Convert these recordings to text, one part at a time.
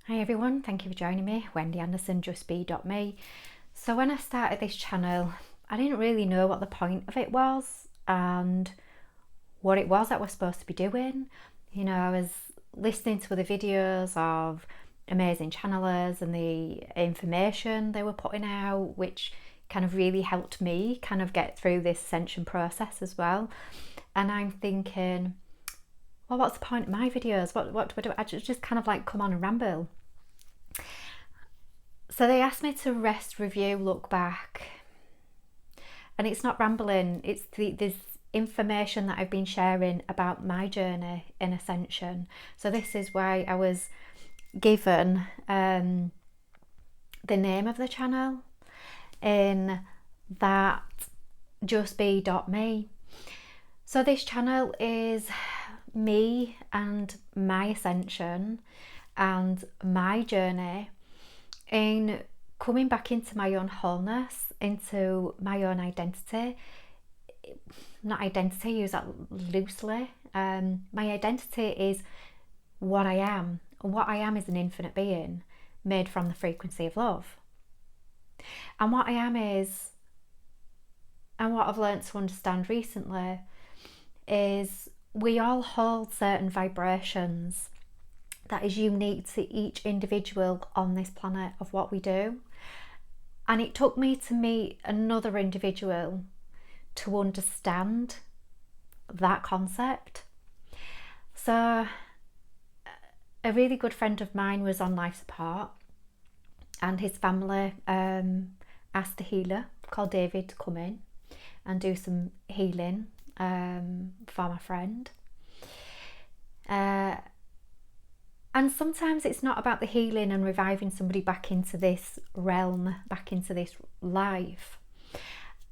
Hi everyone, thank you for joining me, Wendy Anderson, justbe.me. So when I started this channel, I didn't really know what the point of it was and what it was that we're supposed to be doing. You know, I was listening to other videos of amazing channelers and the information they were putting out, which kind of really helped me kind of get through this ascension process as well. And I'm thinking, well, what's the point of my videos? What do I do? I just kind of like come on and ramble. So they asked me to rest, review, look back. And it's not rambling, it's this information that I've been sharing about my journey in ascension. So this is why I was given the name of the channel in that justbe.me. So this channel is me and my ascension and my journey in coming back into my own wholeness, into my own identity. Not identity, use that loosely. My identity is what I am. What I am is an infinite being made from the frequency of love. And what I am is, and what I've learned to understand recently, is we all hold certain vibrations that is unique to each individual on this planet of what we do. And it took me to meet another individual to understand that concept. So a really good friend of mine was on life support and his family asked a healer called David to come in and do some healing for my friend. And sometimes it's not about the healing and reviving somebody back into this realm, back into this life.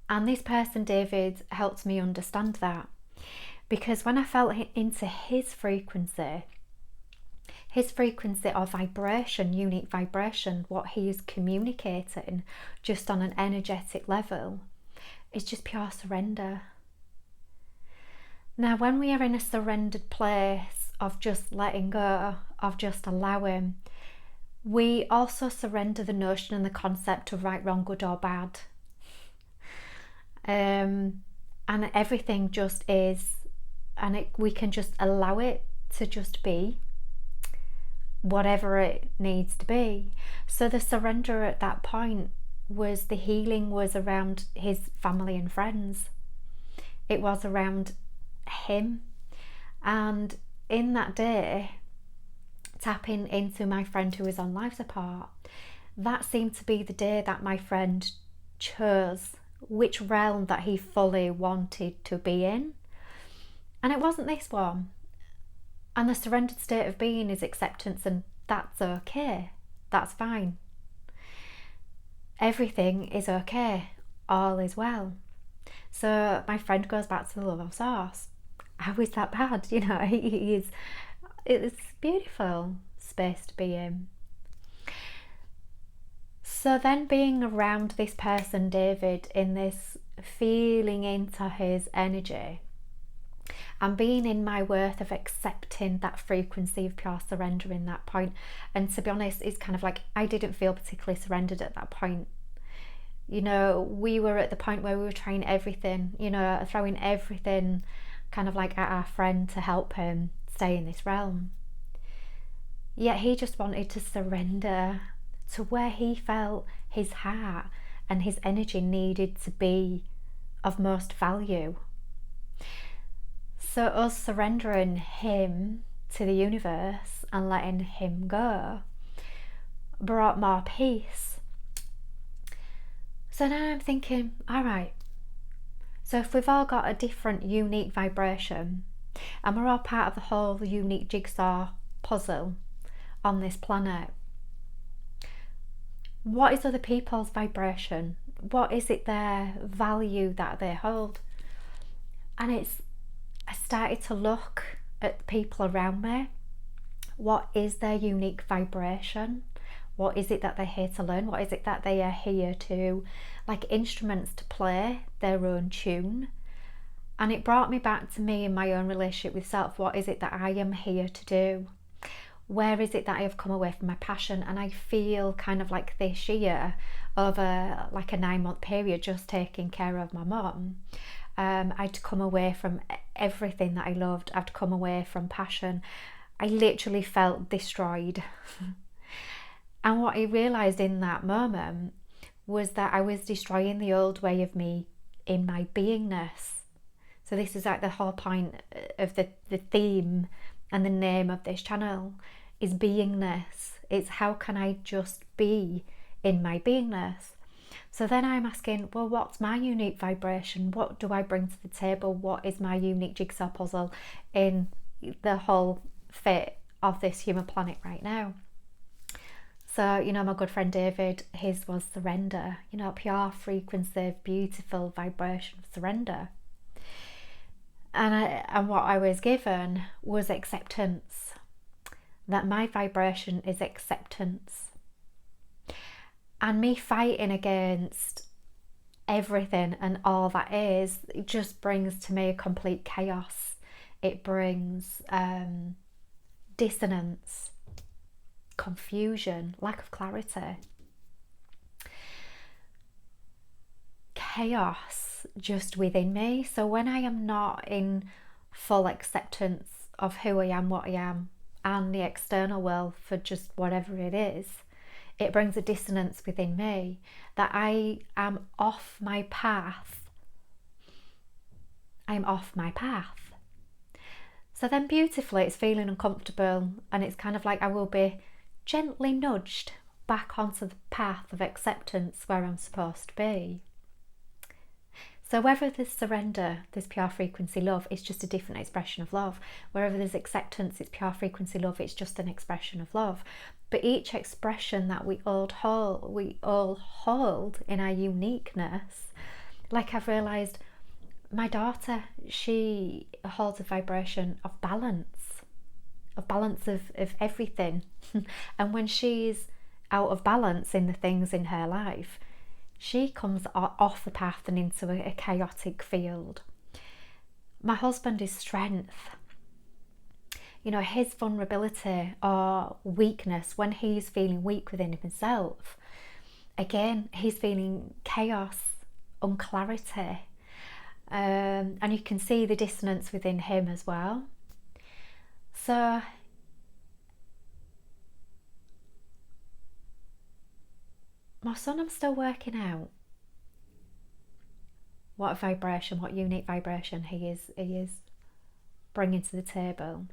And this person, David, helped me understand that. Because when I felt into his frequency of vibration, unique vibration, what he is communicating just on an energetic level, is just pure surrender. Now, when we are in a surrendered place of just letting go, of just allowing, we also surrender the notion and the concept of right, wrong, good or bad. And everything just is, and we can just allow it to just be whatever it needs to be. So the surrender at that point was, the healing was around his family and friends. It was around him. And in that day, tapping into my friend who was on life support, that seemed to be the day that my friend chose which realm that he fully wanted to be in. And it wasn't this one. And the surrendered state of being is acceptance, and that's okay. That's fine. Everything is okay. All is well. So my friend goes back to the love of source. How is that bad? You know, it's a beautiful space to be in. So then being around this person, David, in this feeling into his energy and being in my worth of accepting that frequency of pure surrender in that point. And to be honest, it's kind of like I didn't feel particularly surrendered at that point. You know, we were at the point where we were trying everything, you know, throwing everything kind of like at our friend to help him stay in this realm. Yet he just wanted to surrender to where he felt his heart and his energy needed to be of most value. So us surrendering him to the universe and letting him go brought more peace. So now I'm thinking, all right, so if we've all got a different unique vibration and we're all part of the whole unique jigsaw puzzle on this planet, what is other people's vibration? What is it, their value that they hold? And I started to look at the people around me. What is their unique vibration? What is it that they're here to learn? What is it that they are here to, like instruments to play their own tune? And it brought me back to me in my own relationship with self. What is it that I am here to do? Where is it that I have come away from my passion? And I feel kind of like this year, over like a 9-month period, just taking care of my mum, I'd come away from everything that I loved. I'd come away from passion. I literally felt destroyed. And what I realised in that moment was that I was destroying the old way of me in my beingness. So this is like the whole point of the theme and the name of this channel is beingness. It's how can I just be in my beingness? So then I'm asking, well, what's my unique vibration? What do I bring to the table? What is my unique jigsaw puzzle in the whole fit of this human planet right now? So, you know, my good friend David, his was surrender, you know, pure frequency, beautiful vibration of surrender. And what I was given was acceptance, that my vibration is acceptance. And me fighting against everything and all that is, it just brings to me a complete chaos. It brings dissonance, confusion, lack of clarity, chaos just within me. So when I am not in full acceptance of who I am, what I am, and the external world for just whatever it is, it brings a dissonance within me that I am off my path. I'm off my path. So then beautifully, it's feeling uncomfortable, and it's kind of like I will be gently nudged back onto the path of acceptance where I'm supposed to be. So whether there's surrender, there's pure frequency love, it's just a different expression of love. Wherever there's acceptance, it's pure frequency love, it's just an expression of love. But each expression that we all hold in our uniqueness, like I've realised, my daughter, she holds a vibration of balance of everything. And when she's out of balance in the things in her life, she comes off the path and into a chaotic field. My husband is strength. You know, his vulnerability or weakness, when he's feeling weak within himself, again, he's feeling chaos, unclarity. And you can see the dissonance within him as well. So my son, I'm still working out what vibration, what unique vibration he is bringing to the table.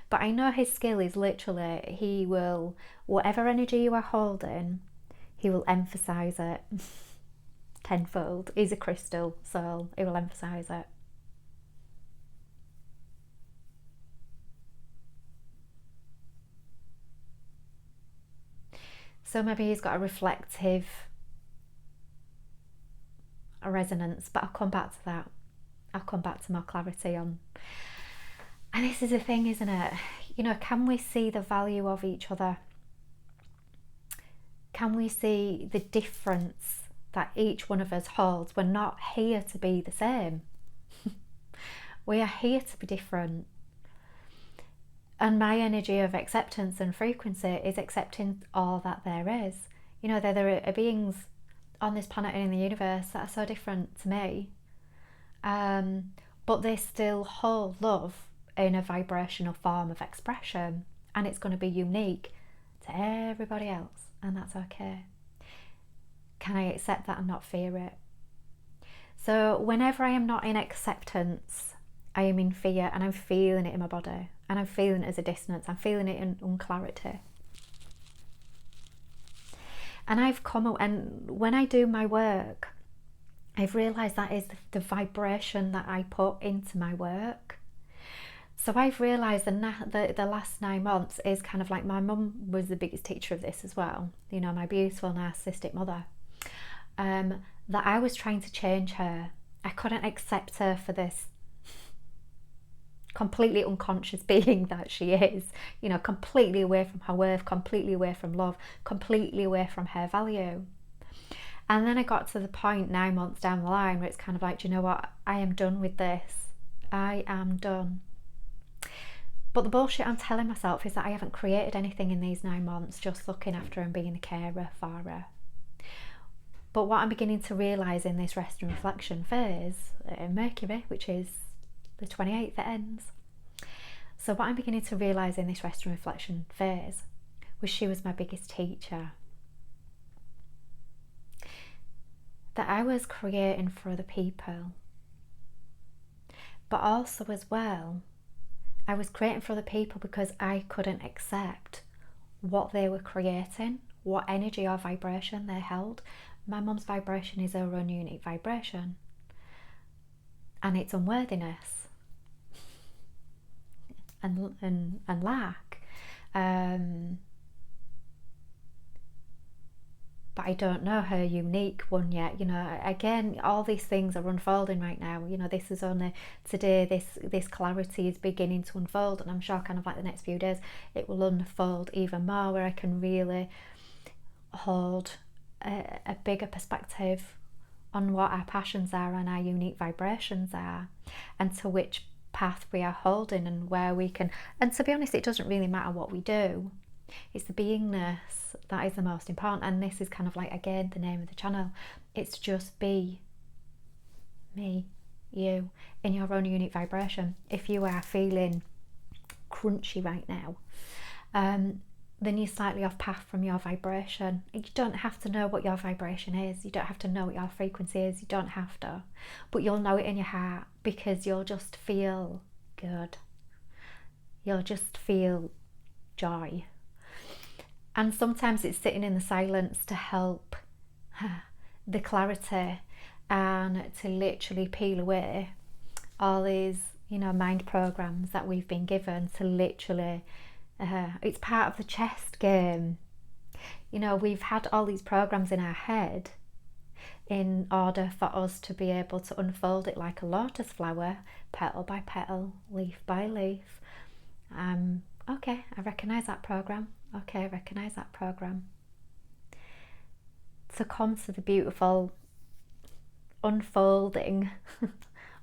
But I know his skill is literally, he will, whatever energy you are holding, he will emphasize it tenfold. He's a crystal, so he will emphasize it. So maybe he's got a reflective resonance, but I'll come back to that. I'll come back to more clarity on. And this is the thing, isn't it? You know, can we see the value of each other? Can we see the difference that each one of us holds? We're not here to be the same. We are here to be different. And my energy of acceptance and frequency is accepting all that there is. You know, there are beings on this planet and in the universe that are so different to me. But they still hold love in a vibrational form of expression. And it's going to be unique to everybody else. And that's okay. Can I accept that and not fear it? So whenever I am not in acceptance, I am in fear, and I'm feeling it in my body. And I'm feeling it as a dissonance. I'm feeling it in unclarity. And and when I do my work, I've realised that is the vibration that I put into my work. So I've realised the last 9 months is kind of like, my mum was the biggest teacher of this as well. You know, my beautiful narcissistic mother. That I was trying to change her. I couldn't accept her for this completely unconscious being that she is, you know, completely away from her worth, completely away from love, completely away from her value. And then I got to the point 9 months down the line where it's kind of like, do you know what, I am done with this. I am done. But the bullshit I'm telling myself is that I haven't created anything in these 9 months, just looking after and being a carer for her. But what I'm beginning to realise in this rest and reflection phase, Mercury, which is the 28th, it ends. So what I'm beginning to realise in this rest and reflection phase was she was my biggest teacher. That I was creating for other people. But also as well, I was creating for other people because I couldn't accept what they were creating, what energy or vibration they held. My mum's vibration is her own unique vibration, and it's unworthiness and lack. But I don't know her unique one yet. Again, all these things are unfolding right now. This is only today, this clarity is beginning to unfold, and I'm sure kind of like the next few days it will unfold even more, where I can really hold a bigger perspective on what our passions are and our unique vibrations are, and to which path we are holding, and where we can. And to be honest, it doesn't really matter what we do. It's the beingness that is the most important. And this is kind of like, again, the name of the channel. It's just be me, you, in your own unique vibration. If you are feeling crunchy right now, then you're slightly off path from your vibration. You don't have to know what your vibration is. You don't have to know what your frequency is. You don't have to. But you'll know it in your heart, because you'll just feel good. You'll just feel joy. And sometimes it's sitting in the silence to help the clarity, and to literally peel away all these, mind programs that we've been given, to literally, it's part of the chess game. We've had all these programs in our head in order for us to be able to unfold it like a lotus flower, petal by petal, leaf by leaf. Okay, I recognise that program. Okay, I recognise that program. To come to the beautiful unfolding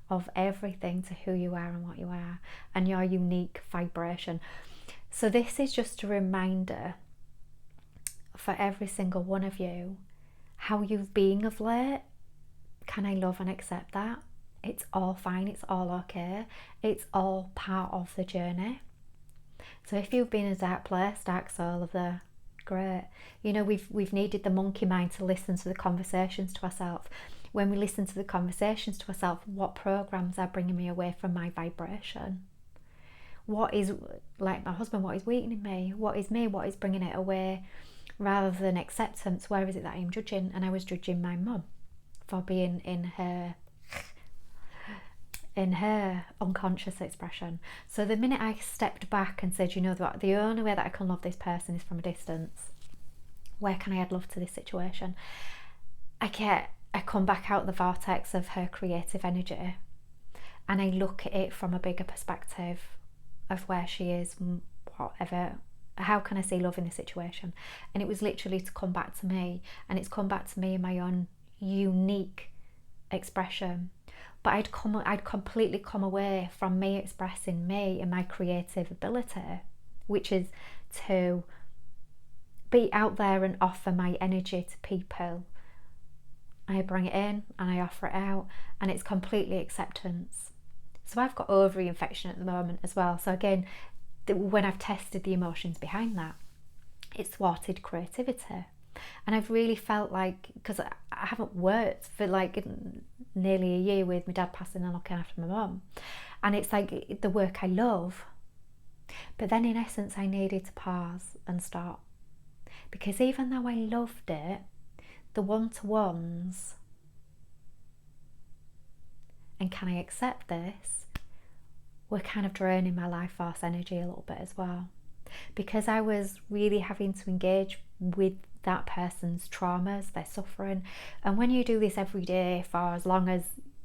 of everything, to who you are and what you are, and your unique vibration. So this is just a reminder for every single one of you, how you've been of late. Can I love and accept that? It's all fine, it's all okay. It's all part of the journey. So if you've been in a dark place, dark soul of the great, we've needed the monkey mind to listen to the conversations to ourselves. When we listen to the conversations to ourselves, what programs are bringing me away from my vibration? What is, like my husband, what is weakening me? What is me? What is bringing it away? Rather than acceptance, where is it that I'm judging? And I was judging my mum for being in her unconscious expression. So the minute I stepped back and said, what, the only way that I can love this person is from a distance. Where can I add love to this situation? I come back out of the vortex of her creative energy, and I look at it from a bigger perspective of where she is, whatever. How can I see love in this situation? And it was literally to come back to me, and it's come back to me in my own unique expression. But I'd completely come away from me expressing me and my creative ability, which is to be out there and offer my energy to people. I bring it in and I offer it out, and it's completely acceptance. So I've got ovary infection at the moment as well. So again, when I've tested the emotions behind that, it's thwarted creativity. And I've really felt like, because I haven't worked for like nearly a year with my dad passing and looking after my mum, and it's like the work I love, but then in essence I needed to pause and stop, because even though I loved it, the one-to-ones, and can I accept this, were kind of draining my life force energy a little bit as well, because I was really having to engage with that person's traumas, their suffering. And when you do this every day for as long as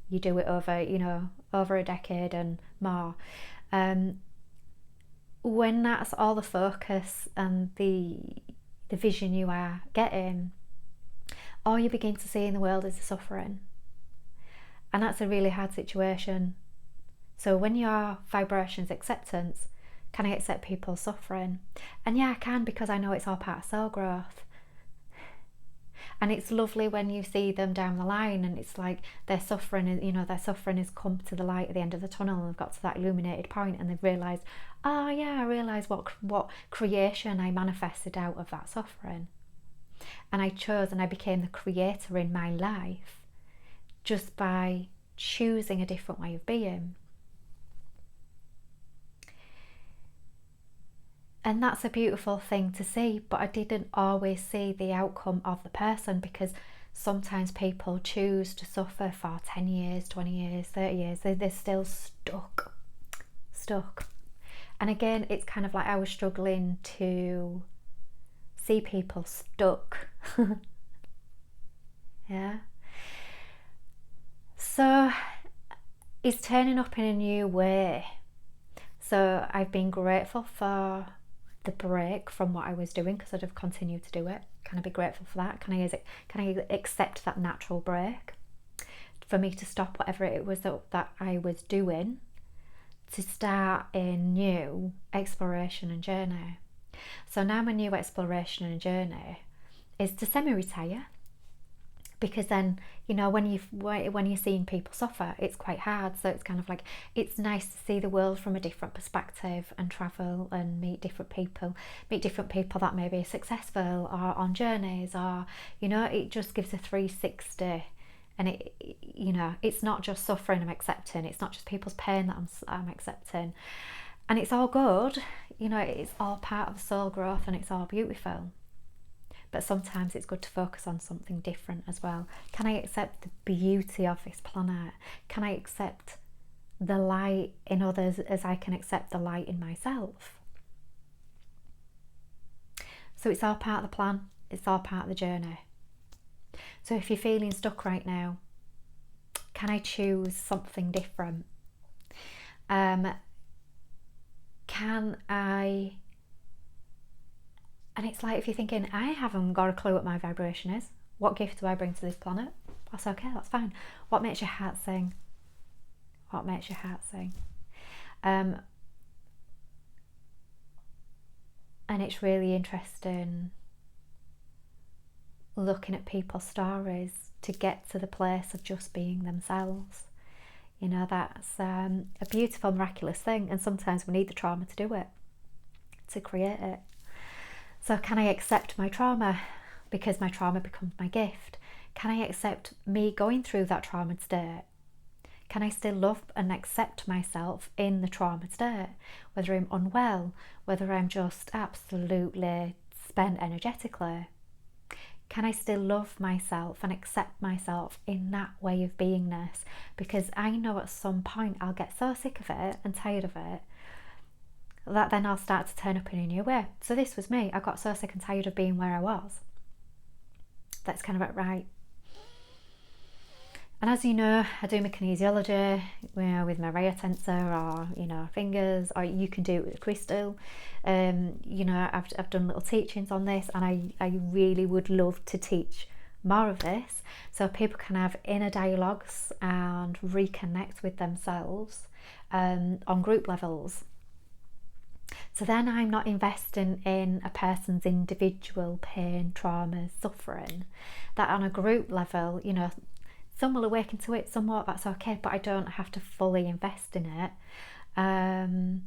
you do it over a decade and more, when that's all the focus and the vision you are getting, all you begin to see in the world is the suffering. And that's a really hard situation. So when your vibration is acceptance, Can I accept people suffering? And yeah, I can, because I know it's all part of soul growth. And it's lovely when you see them down the line and it's like their suffering has come to the light at the end of the tunnel, and they've got to that illuminated point and they've realised, oh yeah, I realised what creation I manifested out of that suffering. And I chose and I became the creator in my life just by choosing a different way of being. And that's a beautiful thing to see, but I didn't always see the outcome of the person, because sometimes people choose to suffer for 10 years, 20 years, 30 years. They're still stuck. And again, it's kind of like I was struggling to see people stuck. Yeah. So it's turning up in a new way. So I've been grateful for the break from what I was doing, because I'd have continued to do it. Can I be grateful for that? Can I accept that natural break for me to stop whatever it was that I was doing, to start a new exploration and journey? So now my new exploration and journey is to semi-retire, because then, you know, when you're seeing people suffer, it's quite hard. So it's kind of like, it's nice to see the world from a different perspective and travel and meet different people that maybe are successful or on journeys, or, you know, it just gives a 360. And it, you know, it's not just suffering I'm accepting, it's not just people's pain that I'm accepting, and it's all good, you know, it's all part of soul growth and it's all beautiful. But sometimes it's good to focus on something different as well. Can I accept the beauty of this planet? Can I accept the light in others as I can accept the light in myself? So it's all part of the plan. It's all part of the journey. So if you're feeling stuck right now, can I choose something different? Can I... And it's like, if you're thinking, I haven't got a clue what my vibration is, what gift do I bring to this planet? That's okay, that's fine. What makes your heart sing? What makes your heart sing? And it's really interesting looking at people's stories to get to the place of just being themselves. You know, that's a beautiful, miraculous thing. And sometimes we need the trauma to do it, to create it. So can I accept my trauma, because my trauma becomes my gift? Can I accept me going through that traumaed state? Can I still love and accept myself in the traumaed state? Whether I'm unwell, whether I'm just absolutely spent energetically. Can I still love myself and accept myself in that way of beingness? Because I know at some point I'll get so sick of it and tired of it that then I'll start to turn up in a new way. So this was me. I got so sick and tired of being where I was. That's kind of it, right? And as you know, I do my kinesiology, you know, with my Rhea tensor, or, you know, fingers, or you can do it with a crystal. You know, I've done little teachings on this, and I really would love to teach more of this, so people can have inner dialogues and reconnect with themselves on group levels. So then I'm not investing in a person's individual pain, trauma, suffering. That on a group level, you know, some will awaken to it, some won't, that's okay, but I don't have to fully invest in it. And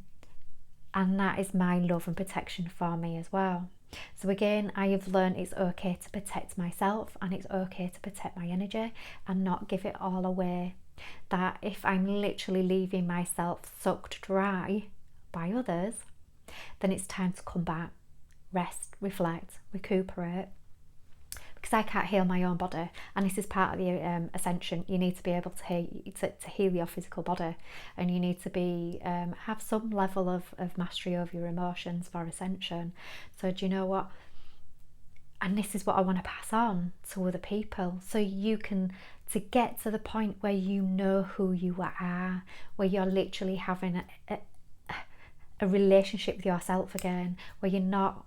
that is my love and protection for me as well. So again, I have learned it's okay to protect myself, and it's okay to protect my energy and not give it all away. That if I'm literally leaving myself sucked dry by others, then it's time to come back, rest, reflect, recuperate, because I can't heal my own body, and this is part of the ascension. You need to be able to heal your physical body, and you need to be have some level of mastery over your emotions for ascension. So do you know what? And this is what I want to pass on to other people, so you can, to get to the point where you know who you are, where you're literally having a relationship with yourself again, where you're not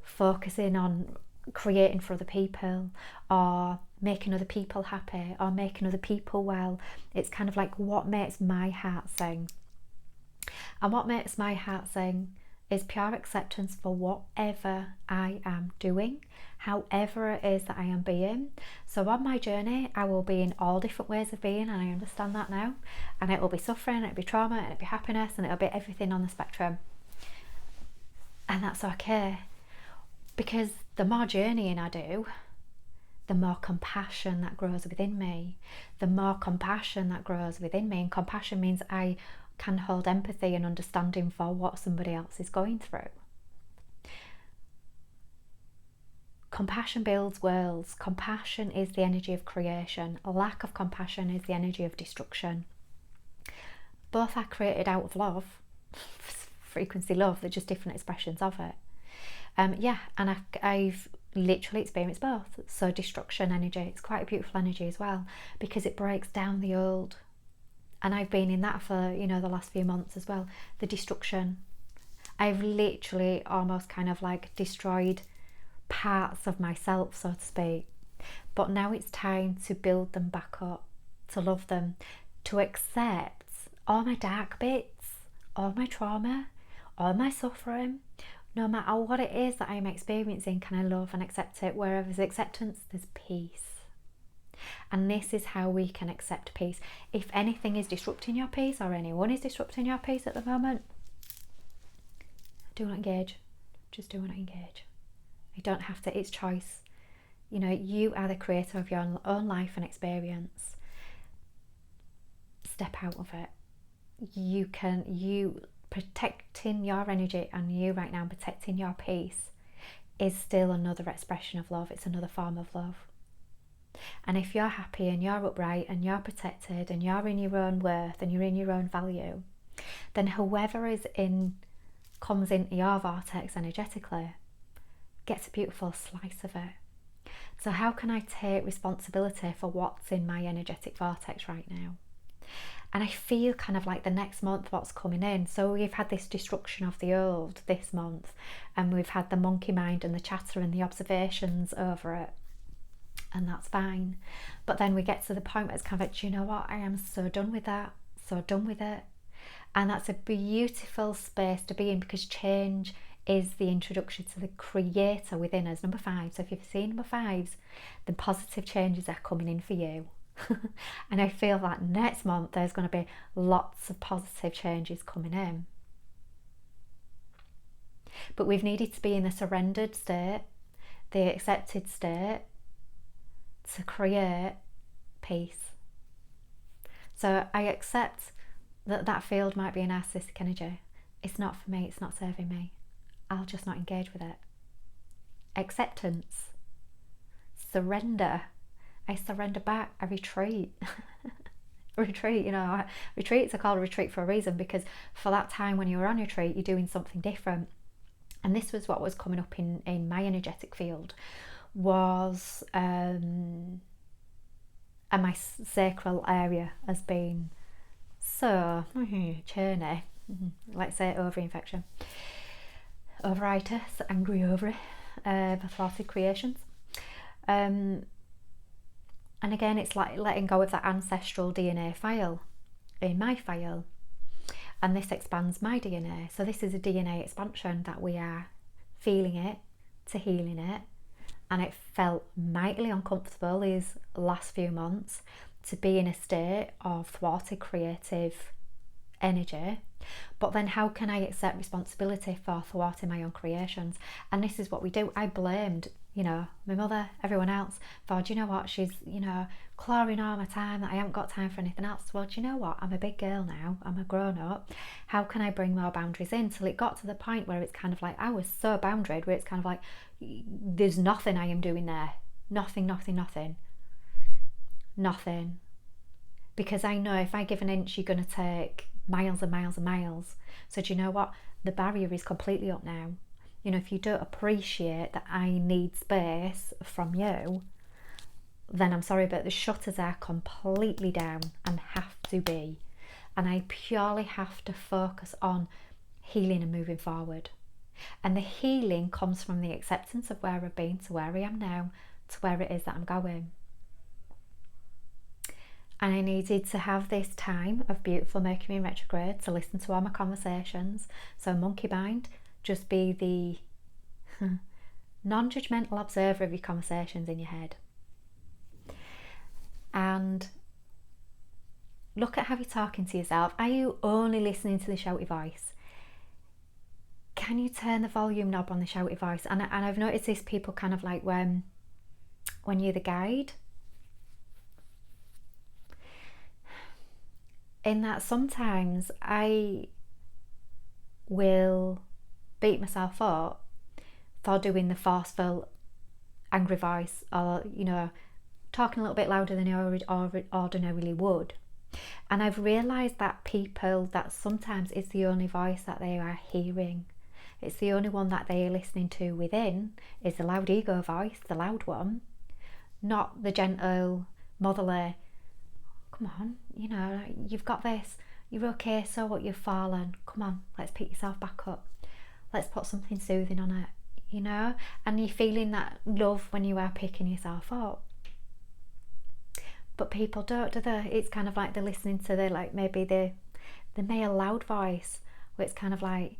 focusing on creating for other people or making other people happy or making other people well. It's kind of like, what makes my heart sing? And what makes my heart sing is pure acceptance for whatever I am doing, however it is that I am being. So on my journey, I will be in all different ways of being, and I understand that now. And it will be suffering, it'll be trauma, it'll be happiness, and it'll be everything on the spectrum. And that's okay, because the more journeying I do, the more compassion that grows within me. The more compassion that grows within me, and compassion means I can hold empathy and understanding for what somebody else is going through. Compassion builds worlds. Compassion is the energy of creation. A lack of compassion is the energy of destruction. Both are created out of love, frequency love, they're just different expressions of it. And I've literally experienced both. So destruction energy, it's quite a beautiful energy as well, because it breaks down the old. And I've been in that for, the last few months as well. The destruction. I've literally almost kind of like destroyed parts of myself, so to speak. But now it's time to build them back up, to love them, to accept all my dark bits, all my trauma, all my suffering. No matter what it is that I'm experiencing, can I love and accept it? Wherever there's acceptance, there's peace. And this is how we can accept peace. If anything is disrupting your peace, or anyone is disrupting your peace at the moment, do not engage. Just do not engage. You don't have to, it's choice. You are the creator of your own life and experience. Step out of it. You protecting your energy, and you right now protecting your peace, is still another expression of love. It's another form of love. And if you're happy and you're upright and you're protected and you're in your own worth and you're in your own value, then whoever comes into your vortex energetically gets a beautiful slice of it. So how can I take responsibility for what's in my energetic vortex right now? And I feel kind of like the next month what's coming in. So we've had this destruction of the old this month, and we've had the monkey mind and the chatter and the observations over it. And that's fine. But then we get to the point where it's kind of like, do you know what? I am so done with that. So done with it. And that's a beautiful space to be in, because change is the introduction to the creator within us. Number 5. So if you've seen number 5s, then positive changes are coming in for you. And I feel that next month there's going to be lots of positive changes coming in. But we've needed to be in the surrendered state, the accepted state, to create peace. So I accept that field might be a narcissistic energy. It's not for me, it's not serving me. I'll just not engage with it. Acceptance. Surrender. I surrender back. I retreat. Retreats are called a retreat for a reason, because for that time when you're on retreat, you're doing something different. And this was what was coming up in my energetic field, was and my sacral area has been so churny, let's say ovary infection, ovaritis, angry ovary, thwarted creations, and again it's like letting go of that ancestral DNA file in my file, and this expands my DNA. So this is a DNA expansion that we are feeling it to healing it. And it felt mightily uncomfortable these last few months to be in a state of thwarted creative energy. But then how can I accept responsibility for thwarting my own creations? And this is what we do. I blamed, my mother, everyone else, for, do you know what, she's, clawing all my time, that I haven't got time for anything else. Well, do you know what, I'm a big girl now, I'm a grown up. How can I bring more boundaries in? Till it got to the point where it's kind of like, I was so boundaried, where it's kind of like, there's nothing I am doing there. Nothing. Because I know if I give an inch, you're going to take miles and miles and miles. So do you know what? The barrier is completely up now. If you don't appreciate that I need space from you, then I'm sorry, but the shutters are completely down and have to be. And I purely have to focus on healing and moving forward. And the healing comes from the acceptance of where I've been to where I am now, to where it is that I'm going. And I needed to have this time of beautiful Mercury in retrograde to listen to all my conversations. So monkey mind, just be the non-judgmental observer of your conversations in your head. And look at how you're talking to yourself. Are you only listening to the shouty voice? Can you turn the volume knob on the shouty voice? And I've noticed this, people kind of like when you're the guide, in that sometimes I will beat myself up for doing the forceful angry voice, or talking a little bit louder than I ordinarily would. And I've realised that people, that sometimes it's the only voice that they are hearing. It's the only one that they are listening to within, is the loud ego voice, the loud one, not the gentle, motherly, come on, you've got this, you're okay, so what, you've fallen, come on, let's pick yourself back up, let's put something soothing on it, and you're feeling that love when you are picking yourself up. But people don't, do they? It's kind of like they're listening to maybe the male loud voice, where it's kind of like,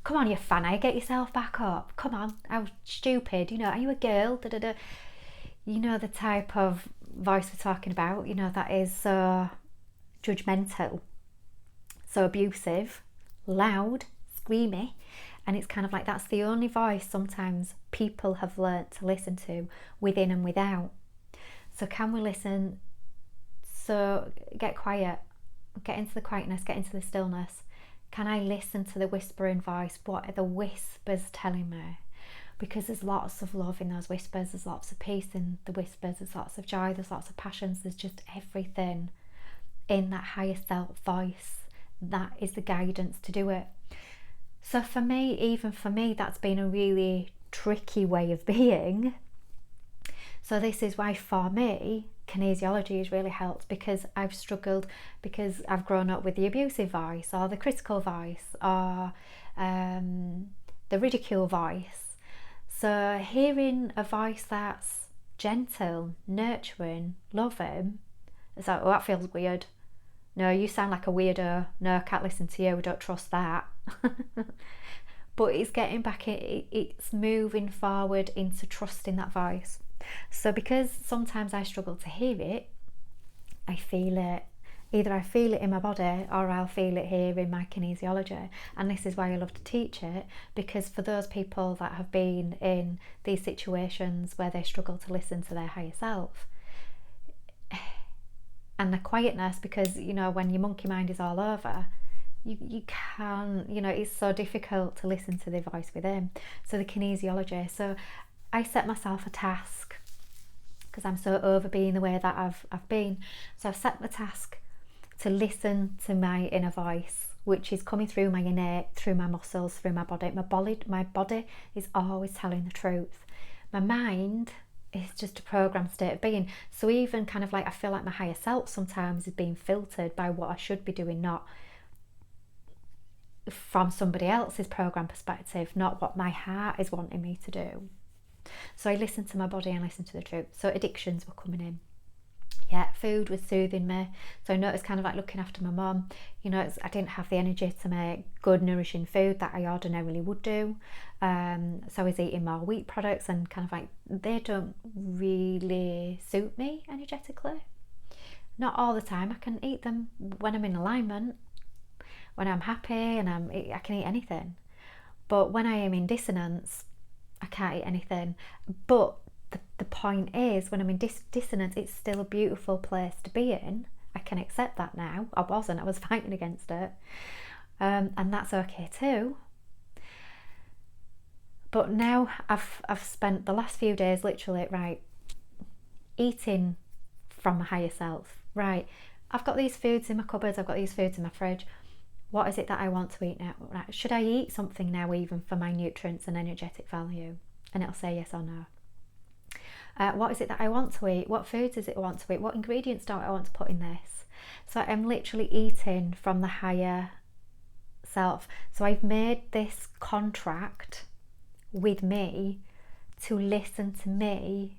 come on, you fanny, get yourself back up, come on, how stupid, are you a girl, da-da-da. The type of voice we're talking about, that is so judgmental, so abusive, loud, screamy. And it's kind of like that's the only voice sometimes people have learnt to listen to, within and without. So can we listen? So get quiet, get into the quietness, get into the stillness. Can I listen to the whispering voice? What are the whispers telling me? Because there's lots of love in those whispers, there's lots of peace in the whispers, there's lots of joy, there's lots of passions, there's just everything in that higher self voice that is the guidance to do it. So for me, even for me, that's been a really tricky way of being. So this is why for me, kinesiology has really helped, because I've struggled, because I've grown up with the abusive voice, or the critical voice, or the ridicule voice. So hearing a voice that's gentle, nurturing, loving, it's like, oh, that feels weird. No, you sound like a weirdo. No, I can't listen to you. We don't trust that. But it's getting back, it's moving forward into trusting that voice. So because sometimes I struggle to hear it, I feel it. Either I feel it in my body, or I'll feel it here in my kinesiology. And this is why I love to teach it, because for those people that have been in these situations where they struggle to listen to their higher self, and the quietness, because when your monkey mind is all over, you can't, it's so difficult to listen to the voice within. So the kinesiology, so I set myself a task, because I'm so over being the way that I've been. So I've set the task to listen to my inner voice, which is coming through my innate, through my muscles, through my body. My body is always telling the truth. My mind is just a programmed state of being. So even kind of like, I feel like my higher self sometimes is being filtered by what I should be doing, not from somebody else's program perspective, not what my heart is wanting me to do. So I listened to my body and listened to the truth. So addictions were coming in. Yeah, food was soothing me. So I noticed, kind of like looking after my mum, I didn't have the energy to make good, nourishing food that I ordinarily would do. So I was eating more wheat products, and kind of like, they don't really suit me energetically. Not all the time. I can eat them when I'm in alignment, when I'm happy, and I can eat anything. But when I am in dissonance, I can't eat anything. But the point is, when I'm in dissonance, it's still a beautiful place to be in. I can accept that now. I was fighting against it. And that's okay too. But now I've spent the last few days literally, right, eating from my higher self. Right, I've got these foods in my cupboards, I've got these foods in my fridge. What is it that I want to eat now? Right, should I eat something now, even for my nutrients and energetic value? And it'll say yes or no. What is it that I want to eat? What foods is it I want to eat? What ingredients do I want to put in this? So I'm literally eating from the higher self. So I've made this contract with me to listen to me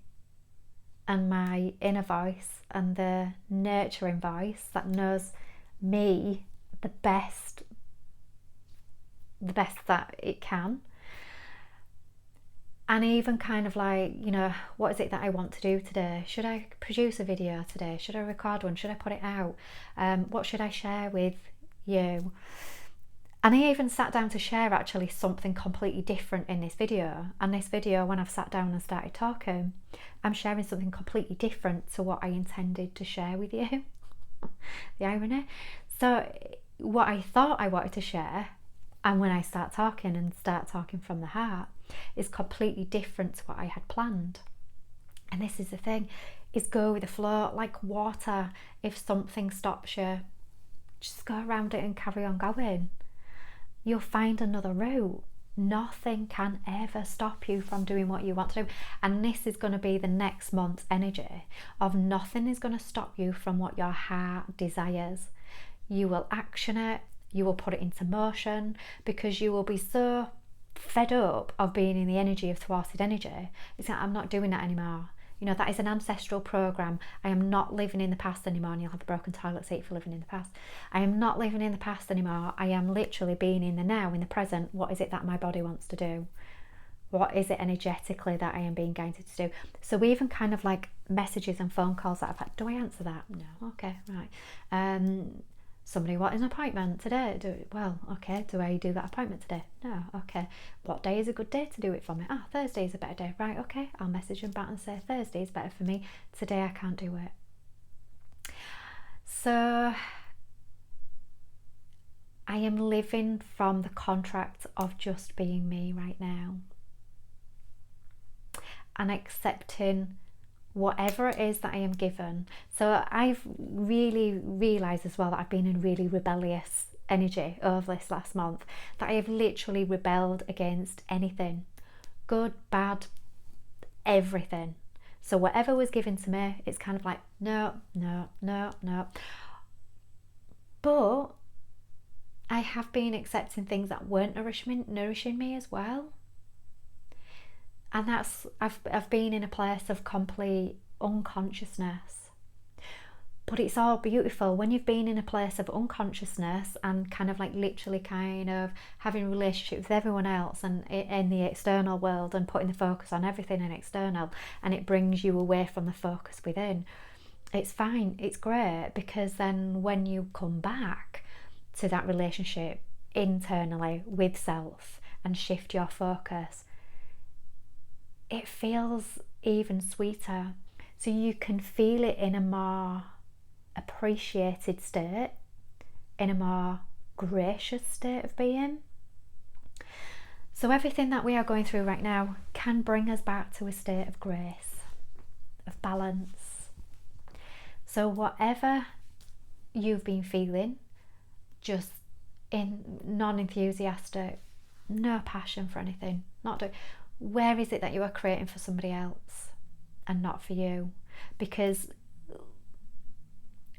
and my inner voice and the nurturing voice that knows me the best that it can. And even kind of like, you know, what is it that I want to do today? Should I produce a video today? Should I record one? Should I put it out? What should I share with you? And I even sat down to share actually something completely different in this video. And this video, when I've sat down and started talking, I'm sharing something completely different to what I intended to share with you. The irony. So what I thought I wanted to share, and when I start talking from the heart, is completely different to what I had planned. And this is the thing, is go with the flow, like water. If something stops you, just go around it and carry on going. You'll find another route. Nothing can ever stop you from doing what you want to do. And this is going to be the next month's energy of nothing is going to stop you from what your heart desires. You will action it, you will put it into motion, because you will be so fed up of being in the energy of thwarted energy. It's like, I'm not doing that anymore. You know, that is an ancestral program. I am not living in the past anymore. And you'll have a broken toilet seat for living in the past. I am not living in the past anymore. I am literally being in the now, in the present. What is it that my body wants to do? What is it energetically that I am being guided to do? So even kind of like messages and phone calls that I've had, do I answer that? No. Okay, right. Somebody wanted an appointment today. Well, okay, do I do that appointment today? No. Okay. What day is a good day to do it for me? Thursday is a better day. Right, okay. I'll message them back and say Thursday is better for me. Today I can't do it. So I am living from the contract of just being me right now. And accepting whatever it is that I am given. So I've really realised as well that I've been in really rebellious energy over this last month, that I have literally rebelled against anything, good, bad, everything. So whatever was given to me, it's kind of like, no. But I have been accepting things that weren't nourishing me as well. And that's, I've been in a place of complete unconsciousness. But it's all beautiful when you've been in a place of unconsciousness and kind of like literally kind of having a relationship with everyone else and in the external world and putting the focus on everything in external, and it brings you away from the focus within. It's fine, it's great, because then when you come back to that relationship internally with self and shift your focus, it feels even sweeter. So you can feel it in a more appreciated state, in a more gracious state of being. So everything that we are going through right now can bring us back to a state of grace, of balance. So whatever you've been feeling, just in non-enthusiastic, no passion for anything, not doing, where is it that you are creating for somebody else and not for you? Because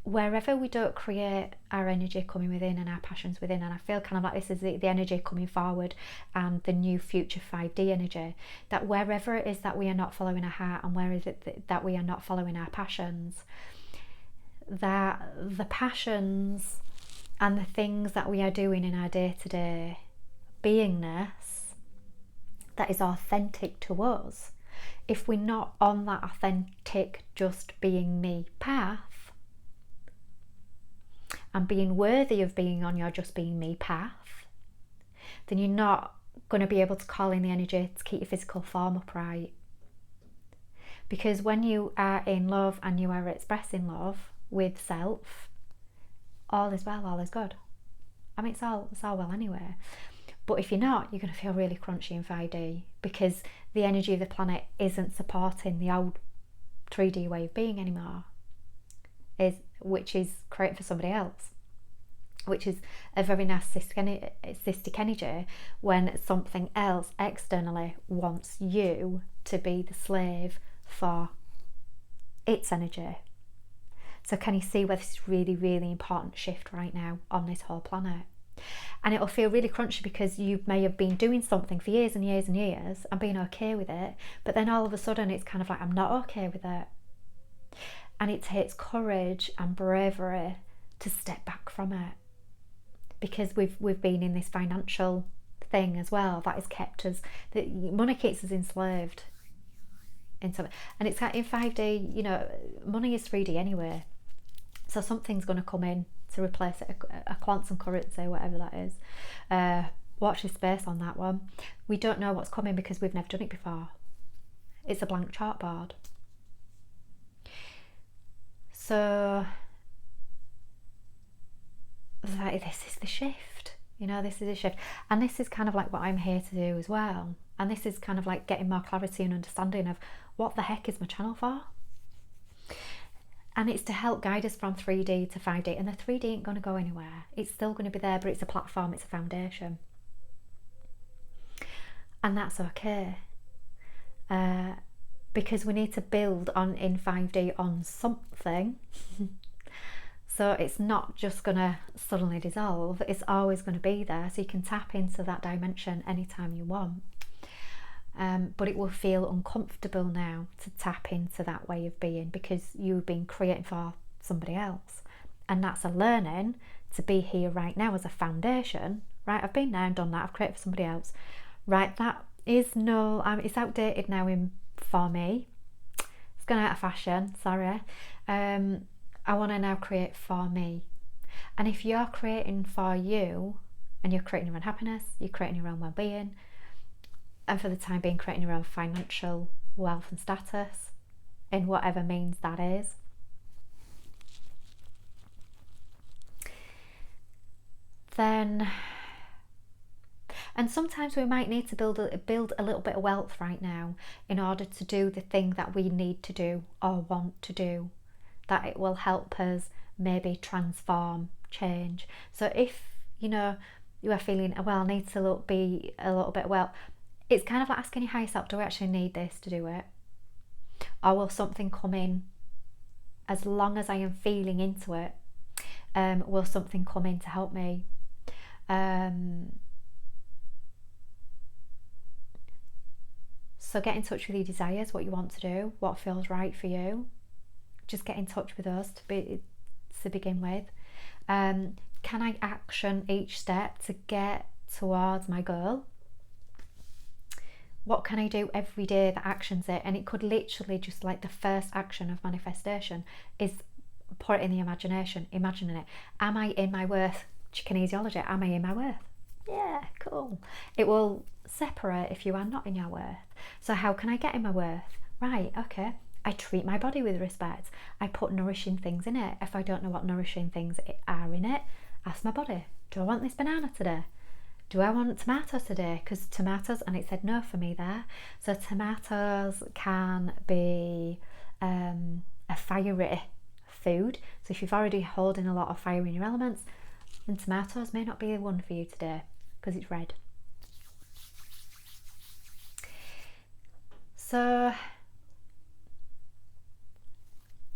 wherever we don't create our energy coming within and our passions within, and I feel kind of like this is the energy coming forward and the new future 5D energy, that wherever it is that we are not following our heart and where is it that we are not following our passions, that the passions and the things that we are doing in our day-to-day beingness that is authentic to us, if we're not on that authentic just being me path and being worthy of being on your just being me path, then you're not going to be able to call in the energy to keep your physical form upright. Because when you are in love and you are expressing love with self, all is well, all is good. I mean, it's all well anyway. But if you're not, you're going to feel really crunchy in 5D, because the energy of the planet isn't supporting the old 3D way of being anymore, which is created for somebody else, which is a very narcissistic energy when something else externally wants you to be the slave for its energy. So can you see where this is really, really important shift right now on this whole planet? And it'll feel really crunchy because you may have been doing something for years and years and years and being okay with it, but then all of a sudden it's kind of like, I'm not okay with it. And it takes courage and bravery to step back from it, because we've been in this financial thing as well that has kept us, that money keeps us enslaved into it. And it's in 5D, you know, money is 3D anyway, so something's going to come in to replace it, a quantum currency, whatever that is. Watch this space on that one. We don't know what's coming because we've never done it before. It's a blank chartboard. So this is the shift, you know, this is a shift. And this is kind of like what I'm here to do as well. And this is kind of like getting more clarity and understanding of what the heck is my channel for. And it's to help guide us from 3D to 5D. And the 3D ain't going to go anywhere. It's still going to be there, but it's a platform, it's a foundation. And that's okay. Because we need to build on in 5D on something. So it's not just going to suddenly dissolve. It's always going to be there. So you can tap into that dimension anytime you want. But it will feel uncomfortable now to tap into that way of being, because you've been creating for somebody else. And that's a learning to be here right now as a foundation. Right, I've been there and done that. I've created for somebody else. Right, that is it's outdated now for me. It's gone out of fashion, sorry. I want to now create for me. And if you're creating for you, and you're creating your own happiness, you're creating your own well-being, and for the time being creating your own financial wealth and status, in whatever means that is, then, and sometimes we might need to build a little bit of wealth right now in order to do the thing that we need to do or want to do, that it will help us maybe transform, change. So if, you know, you are feeling, well, I need to be a little bit well, it's kind of like asking your higher self, do I actually need this to do it? Or will something come in, as long as I am feeling into it, will something come in to help me? So get in touch with your desires, what you want to do, what feels right for you. Just get in touch with us to begin with. Can I action each step to get towards my goal? What can I do every day that actions it? And it could literally just, like, the first action of manifestation is put it in the imagination, imagining it. Am I in my worth? Kinesiology, am I in my worth? Yeah, cool. It will separate if you are not in your worth. So how can I get in my worth? Right, okay. I treat my body with respect. I put nourishing things in it. If I don't know what nourishing things are in it, ask my body, do I want this banana today? Do I want tomatoes today? Because tomatoes, and it said no for me there. So tomatoes can be a fiery food. So if you've already holding a lot of fire in your elements, then tomatoes may not be the one for you today because it's red. So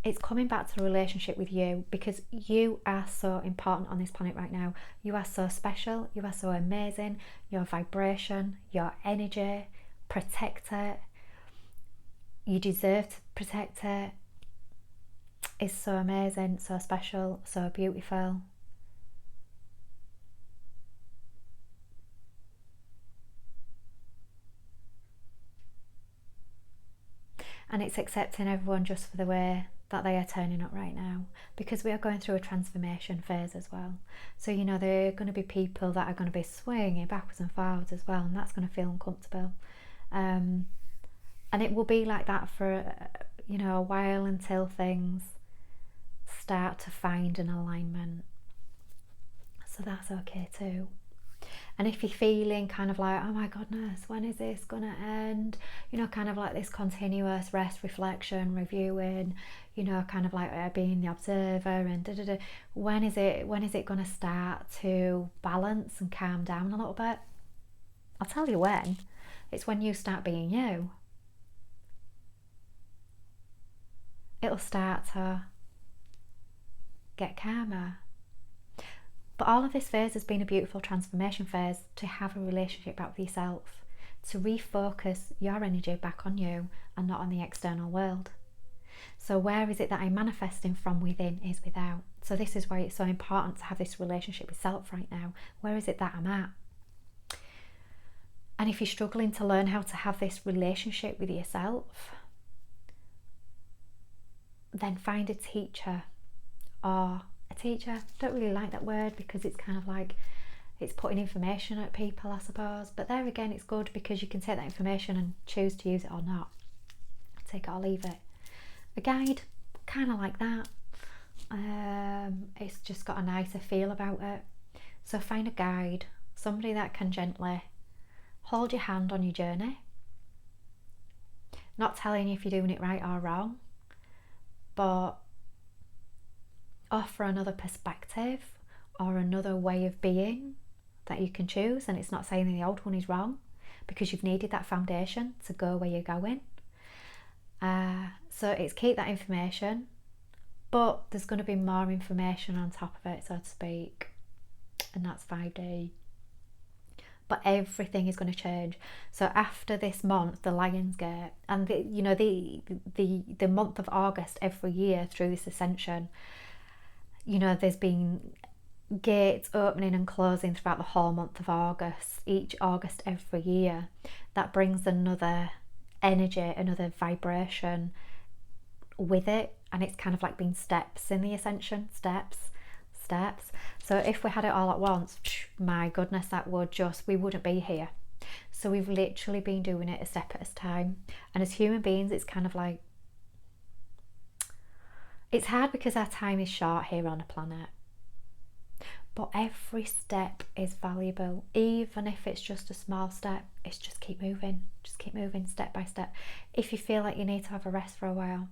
it's coming back to a relationship with you, because you are so important on this planet right now. You are so special, you are so amazing. Your vibration, your energy, protect it. You deserve to protect it. It's so amazing, so special, so beautiful. And it's accepting everyone just for the way that they are turning up right now, because we are going through a transformation phase as well. So, you know, there are going to be people that are going to be swinging backwards and forwards as well, and that's going to feel uncomfortable. And it will be like that for, you know, a while, until things start to find an alignment. So that's okay too. And if you're feeling kind of like, oh my goodness, when is this gonna end? You know, kind of like this continuous rest, reflection, reviewing, you know, kind of like being the observer and da-da-da. When is it gonna start to balance and calm down a little bit? I'll tell you when. It's when you start being you. It'll start to get calmer. But all of this phase has been a beautiful transformation phase to have a relationship back with yourself, to refocus your energy back on you and not on the external world. So where is it that I'm manifesting from within is without. So this is why it's so important to have this relationship with self right now. Where is it that I'm at? And if you're struggling to learn how to have this relationship with yourself, then find a teacher. Or a teacher, I don't really like that word because it's kind of like it's putting information at people, I suppose. But there again, it's good because you can take that information and choose to use it or not. Take it or leave it. A guide, kind of like that. It's just got a nicer feel about it. So find a guide, somebody that can gently hold your hand on your journey. Not telling you if you're doing it right or wrong, but offer another perspective or another way of being that you can choose. And it's not saying that the old one is wrong, because you've needed that foundation to go where you're going. So it's keep that information, but there's going to be more information on top of it, so to speak, and that's 5D. But everything is going to change. So after this month, the Lion's Gate, and the month of August every year through this ascension, there's been gates opening and closing throughout the whole month of August, each August every year. That brings another energy, another vibration with it, and it's kind of like being steps in the ascension, steps. So if we had it all at once, my goodness, we wouldn't be here. So we've literally been doing it a step at a time. And as human beings, it's kind of like, it's hard because our time is short here on the planet. But every step is valuable, even if it's just a small step. It's just keep moving step by step. If you feel like you need to have a rest for a while,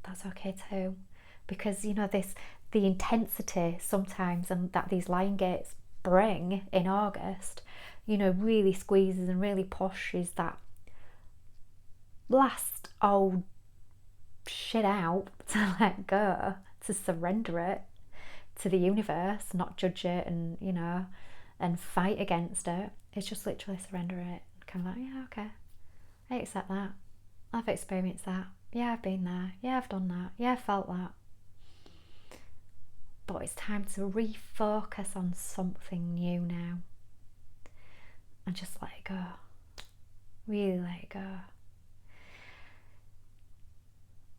that's okay too, because the intensity sometimes, and that these Lion Gates bring in August, really squeezes and really pushes that last old shit out to let go, to surrender it to the universe, not judge it and fight against it. It's just literally surrender it. Kind of like, yeah, okay, I accept that. I've experienced that. Yeah, I've been there. Yeah, I've done that. Yeah, I've felt that. But it's time to refocus on something new now. And just let it go. Really let it go.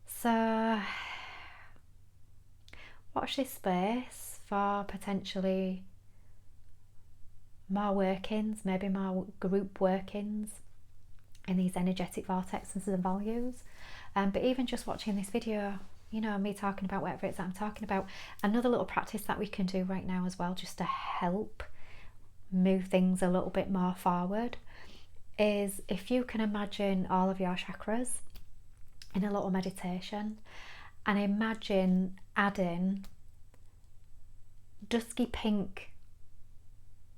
So, watch this space for potentially more workings, maybe more group workings in these energetic vortexes and values. But even just watching this video, me talking about whatever it's that I'm talking about, another little practice that we can do right now as well, just to help move things a little bit more forward, is if you can imagine all of your chakras in a little meditation, and imagine adding dusky pink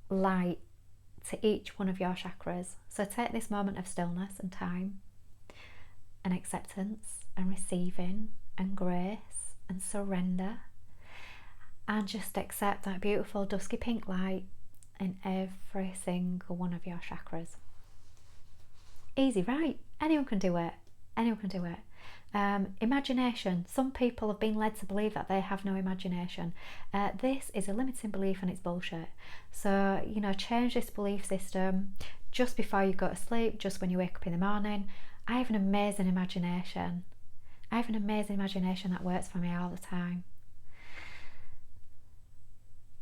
light to each one of your chakras. So take this moment of stillness and time and acceptance and receiving and grace and surrender, and just accept that beautiful dusky pink light in every single one of your chakras. Easy, right? Anyone can do it. Imagination. Some people have been led to believe that they have no imagination. This is a limiting belief and it's bullshit. So, change this belief system just before you go to sleep, just when you wake up in the morning. I have an amazing imagination. That works for me all the time.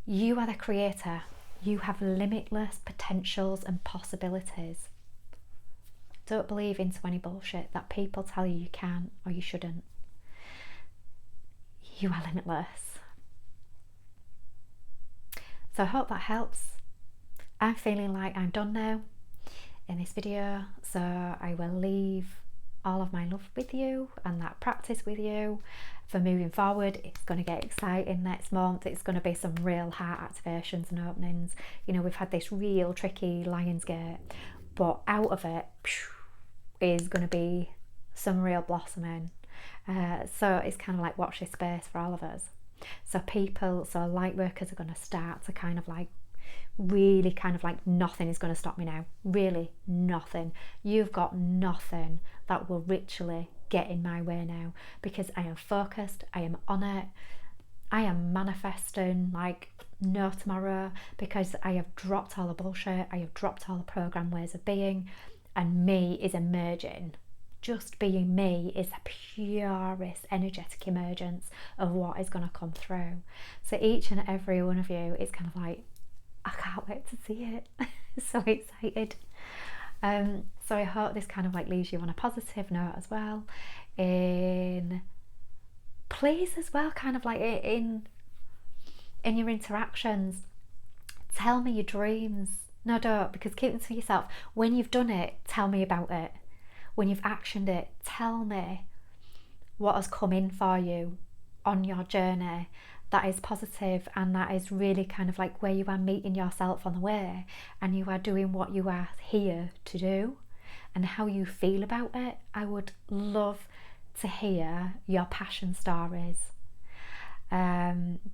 You are the creator. You have limitless potentials and possibilities. Don't believe into any bullshit that people tell you can or you shouldn't. You are limitless. So I hope that helps. I'm feeling like I'm done now in this video, so I will leave all of my love with you and that practice with you for moving forward. It's going to get exciting next month. It's going to be some real heart activations and openings. We've had this real tricky Lion's Gate, but out of it is going to be some real blossoming. So it's kind of like watch this space for all of us. So light workers are going to start to kind of like really kind of like, nothing is going to stop me now. Really nothing. You've got nothing that will literally get in my way now, because I am focused, I am on it, I am manifesting like no tomorrow, because I have dropped all the bullshit, I have dropped all the program ways of being, and me is emerging. Just being me is the purest energetic emergence of what is going to come through. So each and every one of you is kind of like, I can't wait to see it. So excited. So I hope this kind of like leaves you on a positive note as well. Please as well, kind of like in your interactions, tell me your dreams. No, don't, because keep them to yourself. When you've done it, tell me about it. When you've actioned it, tell me what has come in for you on your journey that is positive, and that is really kind of like where you are meeting yourself on the way, and you are doing what you are here to do, and how you feel about it. I would love to hear your passion stories,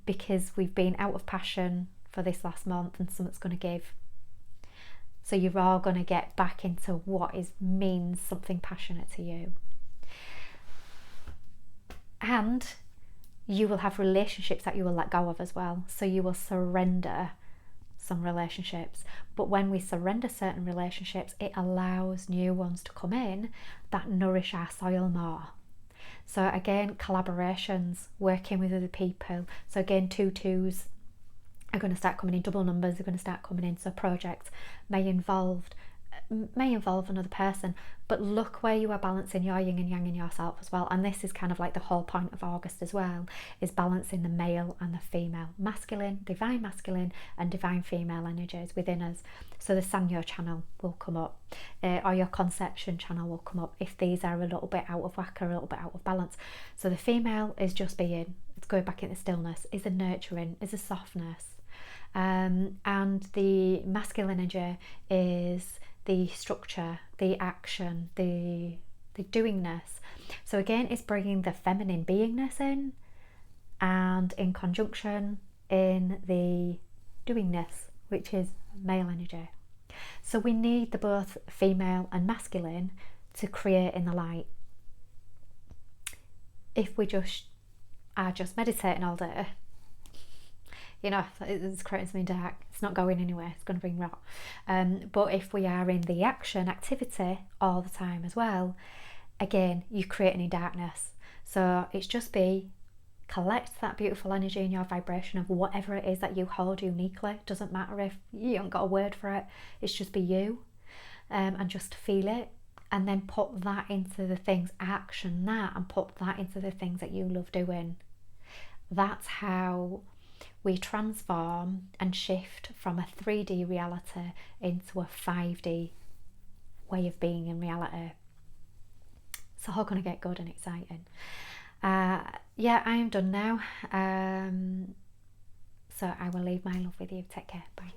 because we've been out of passion for this last month, and something's going to give. So you're all going to get back into what means something passionate to you. And you will have relationships that you will let go of as well. So you will surrender some relationships. But when we surrender certain relationships, it allows new ones to come in that nourish our soil more. So again, collaborations, working with other people. So again, 2-2s are going to start coming in, double numbers are going to start coming in. So projects may involve another person, but look where you are balancing your yin and yang in yourself as well. And this is kind of like the whole point of August as well, is balancing the male and the female, masculine, divine masculine and divine female energies within us. So the Sanyo channel will come up, or your conception channel will come up if these are a little bit out of whack or a little bit out of balance. So the female is just being, it's going back into stillness, is a nurturing, is a softness. And the masculine energy is the structure, the action, the doingness. So again, it's bringing the feminine beingness in, and in conjunction in the doingness, which is male energy. So we need the both female and masculine to create in the light. If we are just meditating all day, you know, it's creating something dark, it's not going anywhere, it's going to bring rot. But if we are in the action activity all the time as well, again, you're creating darkness. So it's just collect that beautiful energy in your vibration of whatever it is that you hold uniquely. Doesn't matter if you haven't got a word for it, it's just be you, and just feel it, and then put that into the things, action that, and put that into the things that you love doing. That's how we transform and shift from a 3D reality into a 5D way of being in reality. It's all going to get good and exciting. Yeah, I am done now. So I will leave my love with you. Take care. Bye.